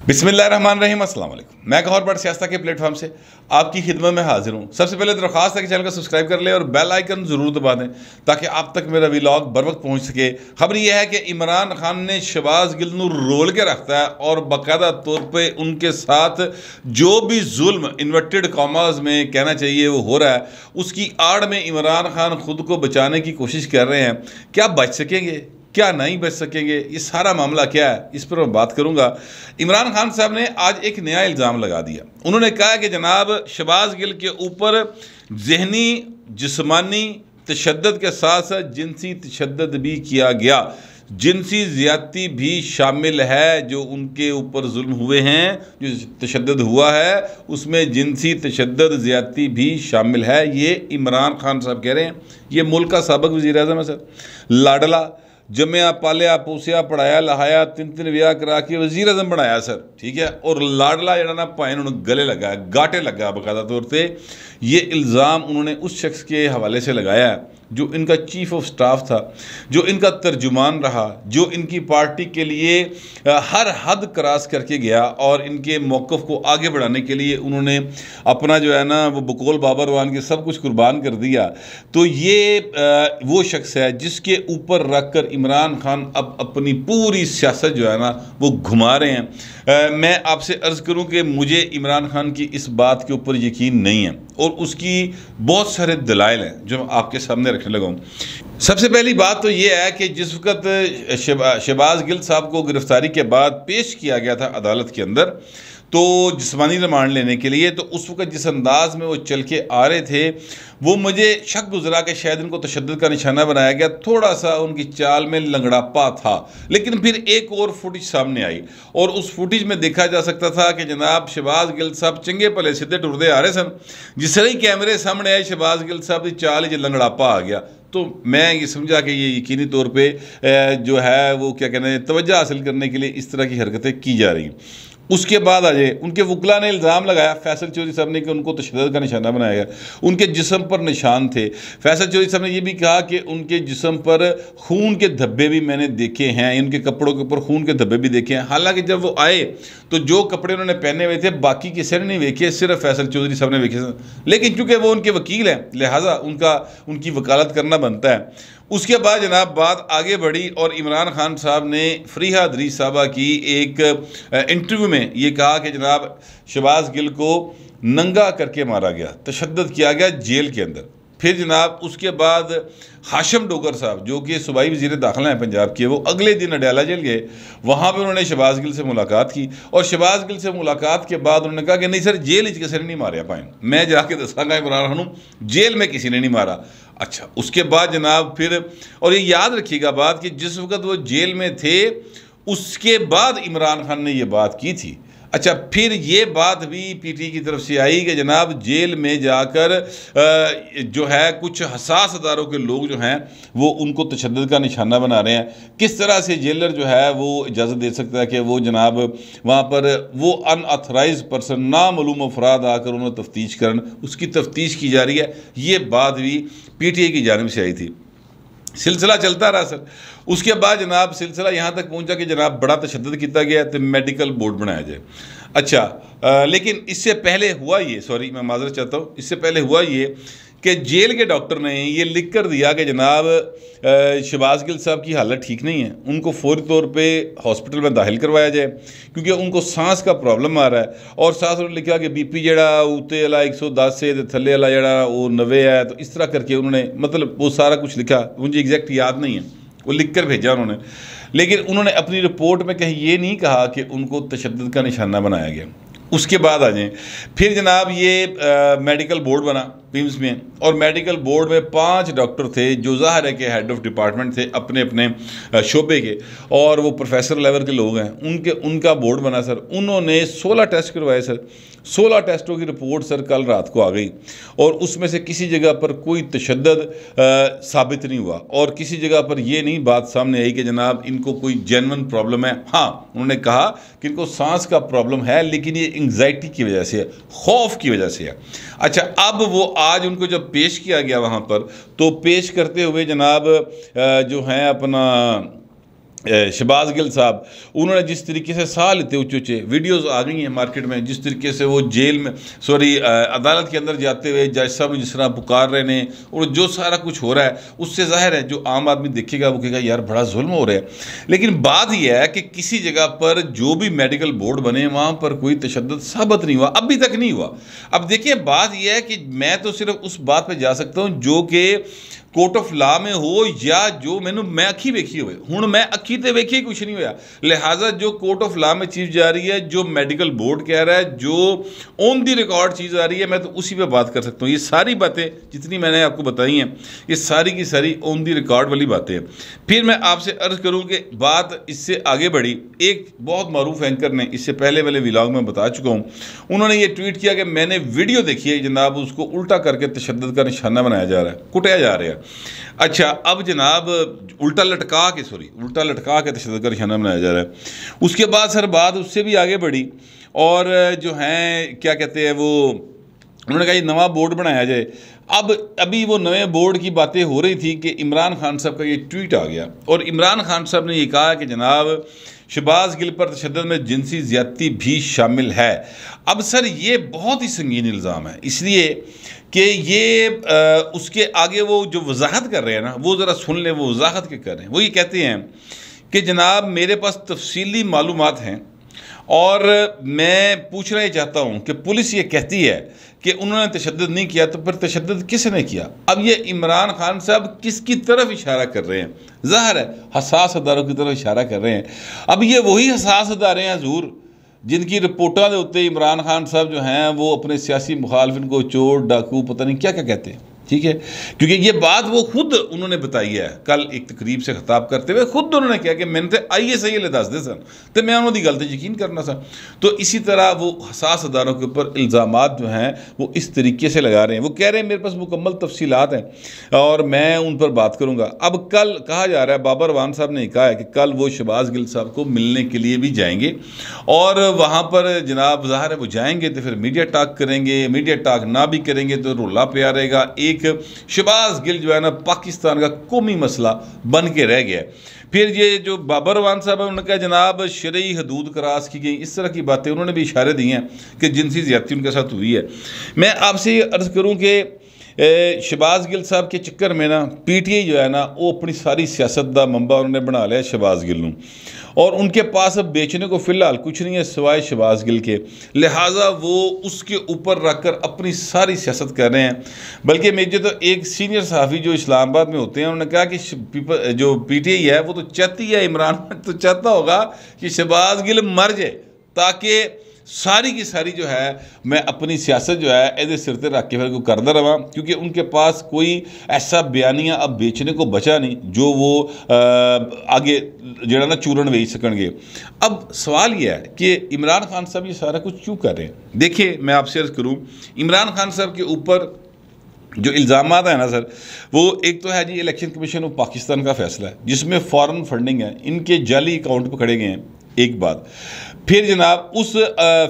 बिस्मिल्लाहिर्रहमानिर्रहीम, अस्सलाम वालेकुम। मैं गौहर बट सियासत के प्लेटफॉर्म से आपकी खिदमत में हाजिर हूँ। सबसे पहले दरख्वास्त है कि चैनल को सब्सक्राइब कर ले और बेल आइकन ज़रूर दबा दें ताकि आप तक मेरा व्लॉग बर वक्त पहुँच सके। खबर यह है कि इमरान खान ने शहबाज गिल नूं रोल के रखता है और बाकायदा तौर पर उनके साथ जो भी जुल्म इन्वर्टेड कॉमास में कहना चाहिए वो हो रहा है, उसकी आड़ में इमरान खान खुद को बचाने की कोशिश कर रहे हैं। क्या बच सकेंगे, क्या नहीं बच सकेंगे, ये सारा मामला क्या है, इस पर मैं बात करूंगा। इमरान खान साहब ने आज एक नया इल्ज़ाम लगा दिया। उन्होंने कहा कि जनाब शहबाज गिल के ऊपर ज़हनी जिस्मानी तशद्दुद के साथ साथ जिनसी तशद्दुद भी किया गया, जिनसी ज़्यादती भी शामिल है। जो उनके ऊपर जुल्म हुए हैं, जो तशद्दुद हुआ है, उसमें जिनसी तशद्दुद ज़्यादती भी शामिल है। ये इमरान खान साहब कह रहे हैं। ये मुल्क का साबिक़ वज़ीर-ए-आज़म है सर। लाडला जमया पालिया पोसिया पढ़ाया लहाया तीन तीन ब्याह करा के वज़ीर आज़म बनाया सर, ठीक है। और लाडला जड़ा ना भाई उन्होंने गले लगा, गाटे लगा बाकायदा तौर पर। ये इल्ज़ाम उन्होंने उस शख्स के हवाले से लगाया है जो इनका चीफ ऑफ स्टाफ था, जो इनका तर्जुमान रहा, जो इनकी पार्टी के लिए हर हद क्रॉस करके गया और इनके मौक़िफ़ को आगे बढ़ाने के लिए उन्होंने अपना जो है ना वो बकौल बाबर वान के सब कुछ कुर्बान कर दिया। तो ये वो शख्स है जिसके ऊपर रख कर इमरान खान अब अपनी पूरी सियासत जो है ना वो घुमा रहे हैं। मैं आपसे अर्ज़ करूं कि मुझे इमरान खान की इस बात के ऊपर यकीन नहीं है और उसकी बहुत सारे दलाइल हैं जो मैं आपके सामने रखने लगा हूँ। सबसे पहली बात तो ये है कि जिस वक्त शहबाज गिल साहब को गिरफ्तारी के बाद पेश किया गया था अदालत के अंदर तो जिस्मानी रिमांड लेने के लिए, तो उस वक्त जिस अंदाज में वो चल के आ रहे थे वो मुझे शक गुजरा कि शायद इनको तशद्दुद का निशाना बनाया गया। थोड़ा सा उनकी चाल में लंगड़ापा था, लेकिन फिर एक और फुटेज सामने आई और उस फुटेज में देखा जा सकता था कि जनाब शहबाज गिल साहब चंगे भले सीधे टुरदे आ रहे सन। जिस तरह ही कैमरे सामने आए शहबाज गिल साहब की चाल ही लंगड़ापा आ गया। तो मैं ये समझा कि ये यकीनी तौर पे जो है वो क्या कहते हैं तवज्जो हासिल करने के लिए इस तरह की हरकतें की जा रही हैं। उसके बाद आ जाए उनके वकला ने इल्ज़ाम लगाया फैसल चौधरी साहब ने कि उनको तशद्दुद का निशाना बनाया गया। उनके जिस्म पर निशान थे। फैसल चौधरी साहब ने यह भी कहा कि उनके जिस्म पर खून के धब्बे भी मैंने देखे हैं, उनके कपड़ों के ऊपर खून के धब्बे भी देखे हैं। हालांकि जब वो आए तो जो कपड़े उन्होंने पहने हुए थे बाकी किसी ने नहीं देखे, सिर्फ फैसल चौधरी साहब ने देखे। लेकिन चूँकि वो उनके वकील हैं लिहाजा उनकी वकालत करना बनता है। उसके बाद जनाब बात आगे बढ़ी और इमरान खान साहब ने फरीहा दरीस साहबा की एक इंटरव्यू में ये कहा कि जनाब शहबाज गिल को नंगा करके मारा गया, तशद्दुद किया गया जेल के अंदर। फिर जनाब उसके बाद हाशिम डोगर साहब जो कि सूबाई वज़ीर दाखिला हैं पंजाब के, वो अगले दिन अडयाला जेल गए। वहाँ पर उन्होंने शहबाज गिल से मुलाकात की और शहबाज गिल से मुलाकात के बाद उन्होंने कहा कि नहीं सर जेल किसी ने नहीं मारा पाए, मैं जाके दसांगा इमरान खान जेल में किसी ने नहीं मारा। अच्छा, उसके बाद जनाब फिर और ये याद रखिएगा बात कि जिस वक्त वो जेल में थे उसके बाद इमरान खान ने ये बात की थी। अच्छा, फिर ये बात भी पीटी की तरफ से आई कि जनाब जेल में जाकर जो है कुछ हसास अदारों के लोग जो हैं वो उनको तशद्दुद का निशाना बना रहे हैं। किस तरह से जेलर जो है वो इजाज़त दे सकता है कि वो जनाब वहाँ पर वो अनऑथराइज पर्सन नामालूम अफराद आकर उन्हें तफ्तीश करन, उसकी तफ्तीश की जा रही है। ये बात भी PTI की जानिब से आई थी। सिलसिला चलता रहा सर। उसके बाद जनाब सिलसिला यहाँ तक पहुँचा कि जनाब बड़ा तशद्दुद किया गया तो मेडिकल बोर्ड बनाया जाए। अच्छा, लेकिन इससे पहले हुआ ये, सॉरी मैं माजरत चाहता हूँ, इससे पहले हुआ ये कि जेल के डॉक्टर ने ये लिख कर दिया कि जनाब शहबाज गिल साहब की हालत ठीक नहीं है, उनको फौरी तौर पे हॉस्पिटल में दाखिल करवाया जाए क्योंकि उनको सांस का प्रॉब्लम आ रहा है। और साथ उन्होंने लिखा कि BP जड़ा उत्ते वाला 110 से थले वाला जड़ा वो 90 है। तो इस तरह करके उन्होंने मतलब वो सारा कुछ लिखा, मुझे एग्जैक्ट याद नहीं है, वो लिख कर भेजा उन्होंने। लेकिन उन्होंने अपनी रिपोर्ट में कहीं ये नहीं कहा कि उनको तशद्दुद का निशाना बनाया गया। उसके बाद आ जाएँ फिर जनाब ये मेडिकल बोर्ड बना पिम्स में और मेडिकल बोर्ड में 5 डॉक्टर थे जो ज़ाहिर है कि हेड ऑफ डिपार्टमेंट थे अपने अपने शोबे के और वो प्रोफेसर लेवल के लोग हैं। उनका बोर्ड बना सर। उन्होंने 16 टेस्ट करवाए सर। 16 टेस्टों की रिपोर्ट सर कल रात को आ गई और उसमें से किसी जगह पर कोई तशद्दुद साबित नहीं हुआ और किसी जगह पर यह नहीं बात सामने आई कि जनाब इनको कोई जेन्युइन प्रॉब्लम है। हाँ, उन्होंने कहा कि इनको सांस का प्रॉब्लम है लेकिन ये एंग्जाइटी की वजह से है, खौफ की वजह से है। अच्छा, अब वो आज उनको जब पेश किया गया वहाँ पर तो पेश करते हुए जनाब जो है अपना शहबाज गिल साहब, उन्होंने जिस तरीके से साह लेते ऊँचे ऊँचे वीडियोस आ गई हैं मार्केट में, जिस तरीके से वो जेल में अदालत के अंदर जाते हुए जज साहब जिस तरह पुकार रहे हैं और जो सारा कुछ हो रहा है, उससे जाहिर है जो आम आदमी देखेगा वो कहेगा यार बड़ा जुल्म हो रहा है। लेकिन बात यह है कि किसी जगह पर जो भी मेडिकल बोर्ड बने वहाँ पर कोई तशद्दुद साबित नहीं हुआ, अभी तक नहीं हुआ। अब देखिए बात यह है कि मैं तो सिर्फ उस बात पर जा सकता हूँ जो कि कोर्ट ऑफ लॉ में हो या जो मैं अखी वेखी हुए हूँ, मैं अखी तो वेखी कुछ नहीं होया, लिहाजा जो कोर्ट ऑफ लॉ में चीज़ जा रही है, जो मेडिकल बोर्ड कह रहा है, जो ऑन दी रिकॉर्ड चीज़ आ रही है, मैं तो उसी पे बात कर सकता हूँ। ये सारी बातें जितनी मैंने आपको बताई हैं ये सारी की सारी ऑन दी रिकॉर्ड वाली बातें हैं। फिर मैं आपसे अर्ज़ करूँ कि बात इससे आगे बढ़ी, एक बहुत मारूफ एंकर ने इससे पहले वाले व्लॉग में बता चुका हूँ, उन्होंने ये ट्वीट किया कि मैंने वीडियो देखी है जनाब, उसको उल्टा करके तशद्दुद का निशाना बनाया जा रहा है, कुटाया जा रहा है। अच्छा, अब जनाब उल्टा लटका के तशद्दुद का निशाना बनाया जा रहा है। उसके बाद सर बात उससे भी आगे बढ़ी और जो हैं क्या कहते हैं वो, उन्होंने कहा ये नवा बोर्ड बनाया जाए। अब अभी वो नए बोर्ड की बातें हो रही थी कि इमरान खान साहब का ये ट्वीट आ गया और इमरान खान साहब ने ये कहा कि जनाब शहबाज गिल पर तशद्दुद में जिनसी ज़्यादती भी शामिल है। अब सर ये बहुत ही संगीन इल्ज़ाम है, इसलिए कि ये उसके आगे वो जो वजाहत कर रहे हैं ना, वो ज़रा सुन लें, वो वजाहत के कर रहे हैं। वो ये कहते हैं कि जनाब मेरे पास तफसीली मालूमात हैं और मैं पूछना ये चाहता हूँ कि पुलिस ये कहती है कि उन्होंने तशद्दुद नहीं किया, तो फिर तशद्दुद किसने किया? अब ये इमरान खान साहब किसकी तरफ इशारा कर रहे हैं? ज़ाहिर है हसास अदारों की तरफ इशारा कर रहे हैं। अब ये वही हसास अदारे हैं हजूर जिनकी रिपोर्टा के उत्ते इमरान खान साहब जो हैं वो अपने सियासी मुखालफिन को चोर डाकू पता नहीं क्या क्या कहते हैं, ठीक है, क्योंकि ये बात वो खुद उन्होंने बताई है। कल एक तकरीब से खिताब करते हुए खुद उन्होंने कहा कि मैंने तो आइए सही ले दस दे सन तो मैं उन्होंने गल यकीन करना सा। तो इसी तरह वो हसास अदारों के ऊपर इल्ज़ामात जो हैं वो इस तरीके से लगा रहे हैं। वो कह रहे हैं मेरे पास मुकम्मल तफसीलात हैं और मैं उन पर बात करूँगा। अब कल कहा जा रहा है, बाबर वान साहब ने कहा है कि कल वो शहबाज गिल साहब को मिलने के लिए भी जाएंगे और वहाँ पर जनाब ज़ाहिर है वो जाएंगे तो फिर मीडिया टॉक करेंगे, मीडिया टॉक ना भी करेंगे तो रोला पे रहेगा। एक शहबाज गिल जो है ना पाकिस्तान का कौमी मसला बन के रह गया। फिर ये जो बाबर वान साहब है उन्होंने कहा जनाब शरई हदूद क्रॉस की गई, इस तरह की बातें उन्होंने भी इशारे दिए हैं कि जिनसी ज़्यादती उनके साथ हुई है। मैं आपसे ये अर्ज़ करूँ कि शहबाज गिल साहब के चक्कर में ना PTI जो है ना वो अपनी सारी सियासत का मंबा उन्होंने बना लिया शहबाज गिल नूं और उनके पास अब बेचने को फ़िलहाल कुछ नहीं है सिवाय शहबाज गिल के, लिहाजा वो उसके ऊपर रखकर अपनी सारी सियासत कर रहे हैं। बल्कि मुझे तो एक सीनियर सहाफ़ी जो इस्लामाबाद में होते हैं उन्होंने कहा कि जो PTI है वो तो चाहती है, इमरान तो चाहता होगा कि शहबाज गिल मर जाए ताकि सारी की सारी जो है मैं अपनी सियासत जो है ए सिर ते रख के फिर को करता रहा, क्योंकि उनके पास कोई ऐसा बयानिया अब बेचने को बचा नहीं जो वो आगे जरा ना चूरन बेच सकेंगे। अब सवाल यह है कि इमरान खान साहब ये सारा कुछ क्यों कर रहे हैं? देखिए मैं आपसे अर्ज़ करूँ, इमरान खान साहब के ऊपर जो इल्ज़ामात है ना सर, वो एक तो है जी इलेक्शन कमीशन ऑफ पाकिस्तान का फैसला है जिसमें फ़ॉरेन फंडिंग है, इनके जाली अकाउंट पर खड़े गए हैं, एक बात। फिर जनाब उस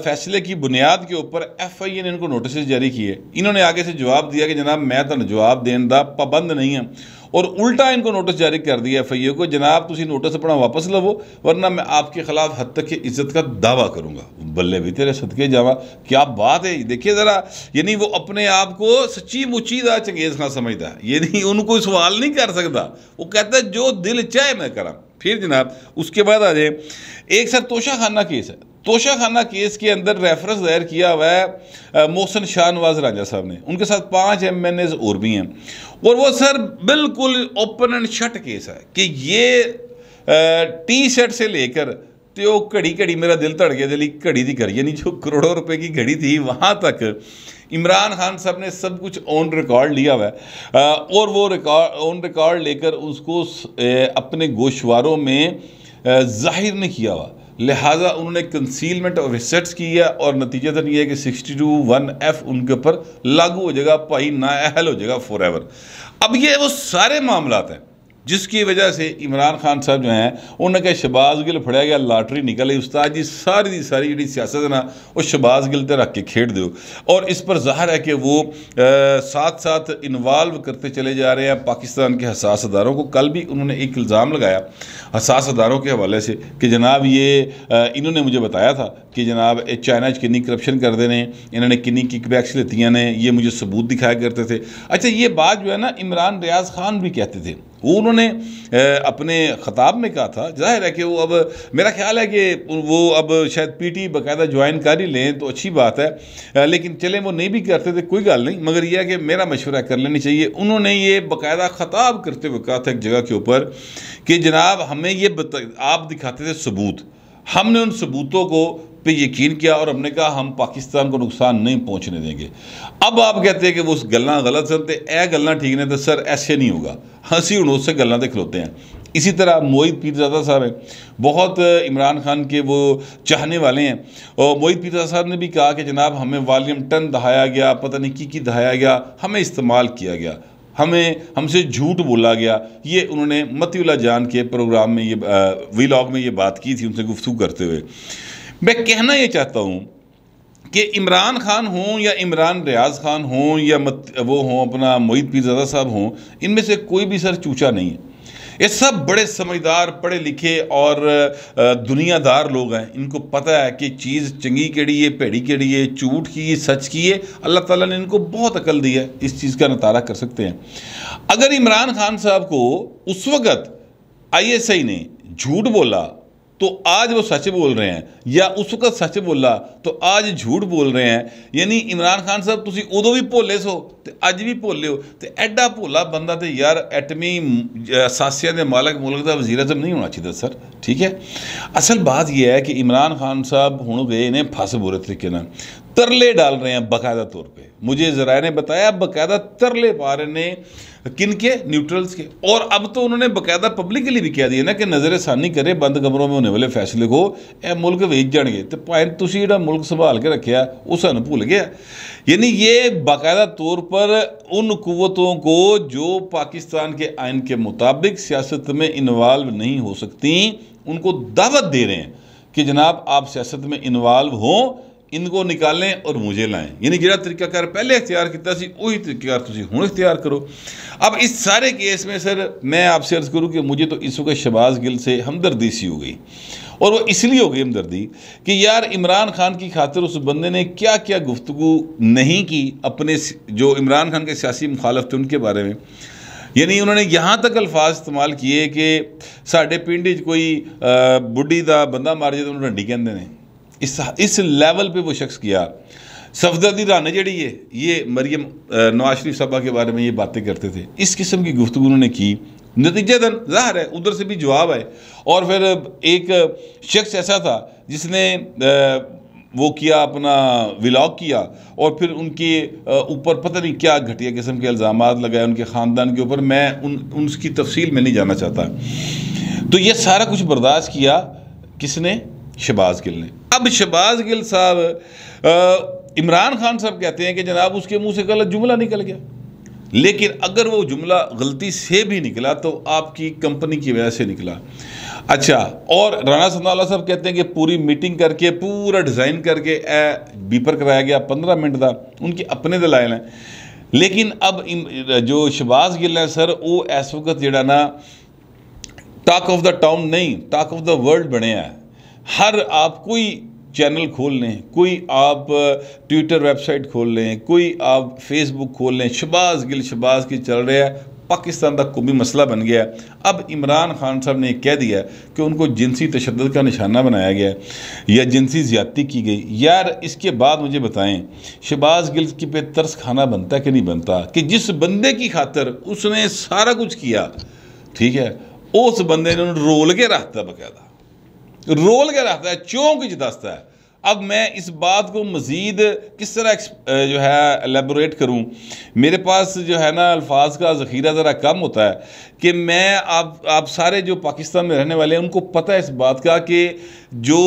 फैसले की बुनियाद के ऊपर FIA ने इनको नोटिस जारी किए, इन्होंने आगे से जवाब दिया कि जनाब मैं तो जवाब देने का पाबंद नहीं है और उल्टा इनको नोटिस जारी कर दिया FIA को, जनाब तुसी नोटिस अपना वापस लवो वरना मैं आपके खिलाफ हद तक की इज्जत का दावा करूँगा। बल्ले भी तेरे सदके जावा, क्या बात है। देखिए ज़रा, यानी वो अपने आप को सच्ची मुच्ची दा चंगेज़ खान समझता है, यानी उनको कोई सवाल नहीं कर सकता, वो कहता है जो दिल चाहे मैं करा। फिर जनाब उसके बाद आ जाए एक सर तोशा खाना केस है, तोशा खाना केस के अंदर रेफरेंस दायर किया हुआ है मोहसिन शाह नवाज राजा साहब ने, उनके साथ 5 MNAs और भी हैं और वो सर बिल्कुल ओपन एंड शट केस है कि ये T-शर्ट से लेकर तो घड़ी घड़ी मेरा दिल धड़के दिली घड़ी की घड़ी, यानी जो करोड़ों रुपए की घड़ी थी वहाँ तक इमरान खान साहब ने सब कुछ ऑन रिकॉर्ड लिया हुआ है और वो ऑन रिकॉर्ड लेकर उसको अपने गोशवारों में जाहिर नहीं किया हुआ, लिहाजा उन्होंने कंसीलमेंट ऑफ एसेट्स की है और नतीजतन ये है कि 62(1)F उनके ऊपर लागू हो जाएगा, भाई नाअहल हो जाएगा फॉर एवर। अब ये वो सारे मामलात हैं जिसकी वजह से इमरान खान साहब जो हैं उन्होंने कहा शहबाज गिल फड़िया गया, लाटरी निकल आई, उस्ताद जी सारी दी सारी जी सियासत है ना वो शहबाज गिल ते रख के खेड दो। और इस पर ज़ाहिर है कि वो साथ साथ इन्वॉल्व करते चले जा रहे हैं पाकिस्तान के हसास अदारों को। कल भी उन्होंने एक इल्ज़ाम लगाया हसास अदारों के हवाले से कि जनाब ये इन्होंने मुझे बताया था कि जनाब चाइना किन्नी करप्शन करते हैं, इन्होंने किन्नी किकबैक्स लेतियाँ ने, ये मुझे सबूत दिखाया करते थे। अच्छा, ये बात जो है ना इमरान रियाज खान भी कहते थे, वो उन्होंने अपने ख़ताब में कहा था। जाहिर है कि वो अब मेरा ख्याल है कि वो अब शायद पीटी बाकायदा ज्वाइन कर ही लें तो अच्छी बात है, लेकिन चले वो नहीं भी करते थे कोई गल नहीं, मगर यह है कि मेरा मशवरा कर लेनी चाहिए। उन्होंने ये बाकायदा ख़ताब करते हुए कहा था एक जगह के ऊपर कि जनाब हमें ये आप दिखाते थे सबूत, हमने उन सबूतों को पे यकीन किया और हमने कहा हम पाकिस्तान को नुकसान नहीं पहुंचने देंगे। अब आप कहते हैं कि वो उस गल्लां गलत सन ते ए गल्लां ठीक ने, तो सर ऐसे नहीं होगा, हंसी हुण उससे गल्लां ते खलोते हैं। इसी तरह मोहित पीरज़ादा साहब हैं, बहुत इमरान खान के वो चाहने वाले हैं, और मोहित पीरज़ादा साहब ने भी कहा कि जनाब हमें वॉल्यूम 10 दहाया गया, पता नहीं की दहाया गया, हमें इस्तेमाल किया गया, हमसे झूठ बोला गया। ये उन्होंने मतीउल्लाह जान के प्रोग्राम में, ये वीलॉग में ये बात की थी उनसे गुफ्तगू करते हुए। मैं कहना ये चाहता हूँ कि इमरान खान हों या इमरान रियाज खान हों या वो हों अपना मोहित पीरज़ादा साहब हों, इनमें से कोई भी सर चूचा नहीं है। ये सब बड़े समझदार, पढ़े लिखे और दुनियादार लोग हैं। इनको पता है कि चीज़ चंगी केड़ी है, भैड़ी केड़ी है, झूठ की है, सच की है। अल्लाह ताला ने इनको बहुत अकल दी है, इस चीज़ का नतारा कर सकते हैं। अगर इमरान खान साहब को उस वक़्त ISI ने झूठ बोला तो आज वो सच बोल रहे हैं, या उस वक्त सच बोला तो आज झूठ बोल रहे हैं। यानी इमरान खान साहब तुसी उदों भी भोले सो तो अज भी भोले हो, तो एडा भोला बंदा तो यार एटमी असासिया के मालक मुल्क का वज़ीर आज़म नहीं होना चाहिए सर, ठीक है। असल बात यह है कि इमरान खान साहब हुण गए ने फस बुरे तरीके नाल, तरले डाल रहे हैं बाकायदा तौर पर। मुझे ज़राए ने बताया बाकायदा तरले पा रहे हैं किन के, न्यूट्रल्स के। और अब तो उन्होंने बाकायदा पब्लिकली भी कह दिया ना कि नज़रसानी करे, बंद कमरों में होने वाले फैसले को यह मुल्क वेच जाएंगे, तो भाई तुसी जो मुल्क संभाल के रखा वो सानू भूल गया। यानी ये बाकायदा तौर पर उन कुव्वतों को जो पाकिस्तान के आइन के मुताबिक सियासत में इन्वॉल्व नहीं हो सकती, उनको दावत दे रहे हैं कि जनाब आप सियासत में इन्वॉल्व हों, इनको निकालें और मुझे लाएं। यानी जो तरीकाकार पहले इख्तियार किया वही तरीकाकार तुसीं हुण इख्तियार करो। अब इस सारे केस में सर मैं आपसे अर्ज़ करूँ कि मुझे तो इस वक्त शहबाज गिल से हमदर्दी सी हो गई, और वो इसलिए हो गई हमदर्दी कि यार इमरान खान की खातिर उस बंदे ने क्या क्या गुफ्तगू नहीं की अपने जो इमरान खान के सियासी मुखालफ थे उनके बारे में। यानी उन्होंने यहाँ तक अल्फाज इस्तेमाल किए कि साढ़े पिंड कोई बुढ़ी का बंदा मार जाए तो उन्होंने रंडी कहते हैं। इस लेवल पे वो शख्स किया। सफदरदी राना जड़ी है, ये मरियम नवाज शरीफ साहबा के बारे में ये बातें करते थे, इस किस्म की गुफ्तगू उन्होंने की। नतीजतन ज़ाहिर है उधर से भी जवाब आए। और फिर एक शख्स ऐसा था जिसने वो किया, अपना व्लॉग किया, और फिर उनके ऊपर पता नहीं क्या घटिया किस्म के इल्ज़ामात लगाए उनके ख़ानदान के ऊपर। मैं उनकी तफसील में नहीं जाना चाहता। तो ये सारा कुछ बर्दाश्त किया किसने? शहबाज गिल ने। अब शहबाज गिल साहब इमरान खान साहब कहते हैं कि जनाब उसके मुंह से गलत जुमला निकल गया, लेकिन अगर वो जुमला गलती से भी निकला तो आपकी कंपनी की वजह से निकला। अच्छा, और राणा सनाउल्लाह साहब कहते हैं कि पूरी मीटिंग करके पूरा डिज़ाइन करके बीपर कराया गया 15 मिनट का, उनके अपने दलाइल हैं। लेकिन अब जो शहबाज गिल है सर, वो इस वक्त जड़ा ना टॉक ऑफ द टाउन नहीं, टॉक ऑफ द वर्ल्ड बने है। हर आप कोई चैनल खोल लें, कोई आप ट्विटर वेबसाइट खोल लें, कोई आप फेसबुक खोल लें, शहबाज गिल की चल रहा है। पाकिस्तान का कौमी मसला बन गया। अब इमरान खान साहब ने कह दिया कि उनको जिनसी तशद्दुद का निशाना बनाया गया या जिनसी ज़्यादती की गई। यार इसके बाद मुझे बताएं, शहबाज गिल की पे तरस खाना बनता कि नहीं बनता कि जिस बंदे की खातर उसने सारा कुछ किया, ठीक है, उस बंदे ने रोल के रखता, बाकायदा रोल के रखता है, चौंक च दसता है अब मैं इस बात को मज़ीद किस तरह जो है एलेबोरेट करूं, मेरे पास जो है ना अल्फाज का ज़ख़ीरा ज़रा कम होता है कि मैं आप सारे जो पाकिस्तान में रहने वाले हैं उनको पता है इस बात का कि जो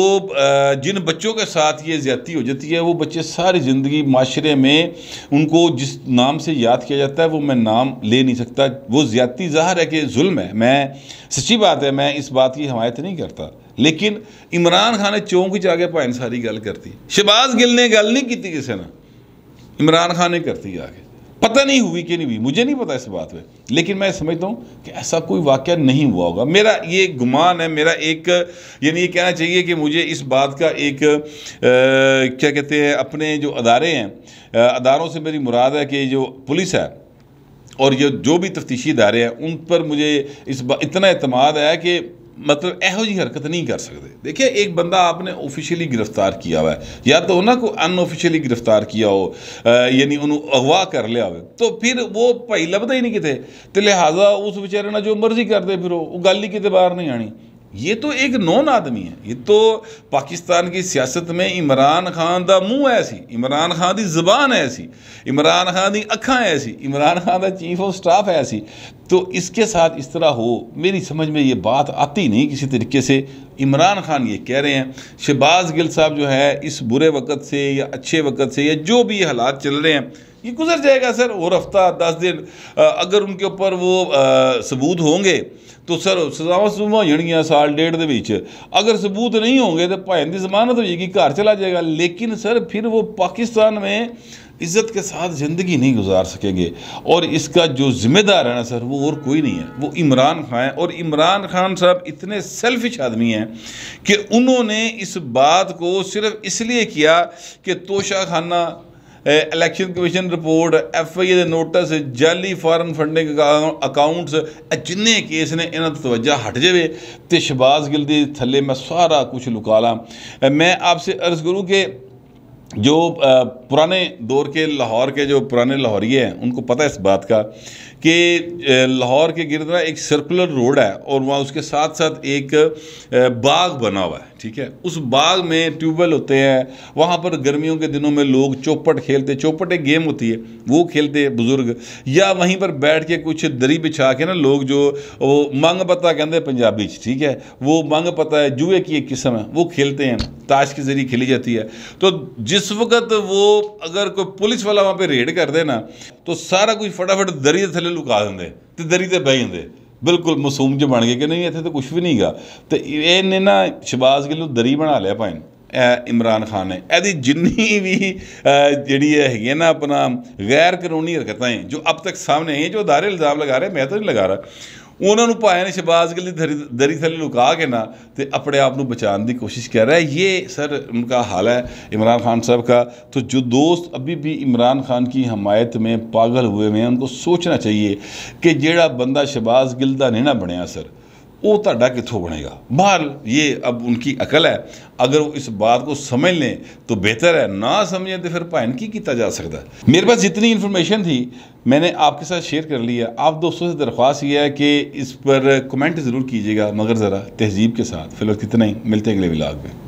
जिन बच्चों के साथ ये ज़्यादती हो जाती है वो बच्चे सारी ज़िंदगी माशरे में उनको जिस नाम से याद किया जाता है वो मैं नाम ले नहीं सकता। वो ज़्यादती ज़ाहिर है कि जुल्म है, मैं सच्ची बात है, मैं इस बात की हिमायत नहीं करता, लेकिन इमरान खान ने चौंक च आके भाई सारी गल करती। शहबाज गिल ने गल नहीं की किसी ने, इमरान खान ने करती आके, पता नहीं हुई कि नहीं हुई, मुझे नहीं पता इस बात पे, लेकिन मैं समझता हूँ कि ऐसा कोई वाक़या नहीं हुआ होगा। मेरा ये गुमान है, मेरा एक यानी ये कहना चाहिए कि मुझे इस बात का एक क्या कहते हैं, अपने जो अदारे हैं, अदारों से मेरी मुराद है कि जो पुलिस है और ये जो भी तफ्तीशी इदारे हैं उन पर मुझे इतना एतमाद है कि मतलब एहो जी हरकत नहीं कर सकते। देखिए, एक बंदा आपने ऑफिशियली गिरफ्तार किया हुआ है, या तो ना कोई अनऑफिशियली गिरफ्तार किया हो, यानी उन्होंने अगवा कर लिया हो, तो फिर वो भाई लभदा ही नहीं किते, तो लिहाजा उस बेचारे ना जो मर्जी करते फिर वो गल ही किते बाहर नहीं आनी। ये तो एक नॉन आदमी है, ये तो पाकिस्तान की सियासत में इमरान खान का मुँह ऐसी, इमरान खान की ज़बान ऐसी, इमरान खान की अखां ऐसी, इमरान खान का चीफ ऑफ स्टाफ ऐसी, तो इसके साथ इस तरह हो, मेरी समझ में ये बात आती नहीं किसी तरीके से। इमरान खान ये कह रहे हैं शहबाज गिल साहब जो है इस बुरे वक्त से या अच्छे वक्त से या जो भी हालात चल रहे हैं ये गुजर जाएगा सर, और हफ्ता 10 दिन अगर उनके ऊपर वो सबूत होंगे तो सर सजावां सुजावां हो जाएंगियां साल डेढ़ दे विच, अगर सबूत नहीं होंगे तो भाई की जमानत हो जाएगी, घर चला जाएगा, लेकिन सर फिर वो पाकिस्तान में इज़्ज़त के साथ ज़िंदगी नहीं गुजार सकेंगे। और इसका जो ज़िम्मेदार है ना सर वो और कोई नहीं है, वो इमरान खान है। और इमरान खान साहब इतने सेल्फिश आदमी हैं कि उन्होंने इस बात को सिर्फ इसलिए किया कि तोशा खाना, इलेक्शन कमीशन रिपोर्ट, FIA के नोटिस, जाली फॉरन फंडिंग अकाउंट्स, जिन्ने केस ने इन्हों तो तवज्जो हट जाए तो शहबाज गिल के थले मैं सारा कुछ लुका ला। मैं आपसे अर्ज़ करूँ कि जो पुराने दौर के लाहौर के जो पुराने लाहौरी हैं उनको पता है इस बात का कि लाहौर के गिर्द ना एक सर्कुलर रोड है और वहाँ उसके साथ साथ एक बाग बना हुआ है, ठीक है। उस बाग में ट्यूबवेल होते हैं, वहाँ पर गर्मियों के दिनों में लोग चौपट खेलते, चौपट एक गेम होती है वो खेलते बुज़ुर्ग, या वहीं पर बैठ के कुछ दरी बिछा के ना लोग जो वो मंग पत्ता कहते हैं पंजाबी, ठीक है, वो मंग पत्ता है, जुए की एक किस्म है, वो खेलते हैं, ताश के ज़रिए खेली जाती है। तो जिस वक्त वो अगर कोई पुलिस वाला वहाँ पर रेड कर दे ना तो सारा कुछ फटाफट दरी थले लुका देंगे तो दरी ते बह जाते, बिल्कुल मासूम जो बन गए कि नहीं इत्थे तो कुछ भी नहीं गा। तो इन्हें ना शहबाज गिल दरी बना लिया भाई इमरान खान ने। यदि जिन्नी भी जी है ना अपना गैर कानूनी हरकतें जो अब तक सामने हैं, जो अदारे इल्ज़ाम लगा रहे, मैं तो नहीं लगा रहा, उन्होंने भाई ने शहबाज गिल दरी थले लुका के ना तो अपने आप को बचाने की कोशिश कर रहा है। ये सर उनका हाल है इमरान खान साहब का। तो जो दोस्त अभी भी इमरान खान की हमायत में पागल हुए हैं उनको सोचना चाहिए कि जेड़ा बंदा शहबाज गिल दा नहीं ना बनया सर वो तुहाडा कित्थों बनेगा। बहरहाल ये अब उनकी अकल है, अगर वो इस बात को समझ लें तो बेहतर है, ना समझें तो फिर भाई की किया जा सकता है। मेरे पास जितनी इन्फॉर्मेशन थी मैंने आपके साथ शेयर कर लिया। आप दोस्तों से दरख्वास्त ये है कि इस पर कमेंट ज़रूर कीजिएगा, मगर ज़रा तहजीब के साथ। फिलहाल कितना ही, मिलते हैं अगले व्लॉग में।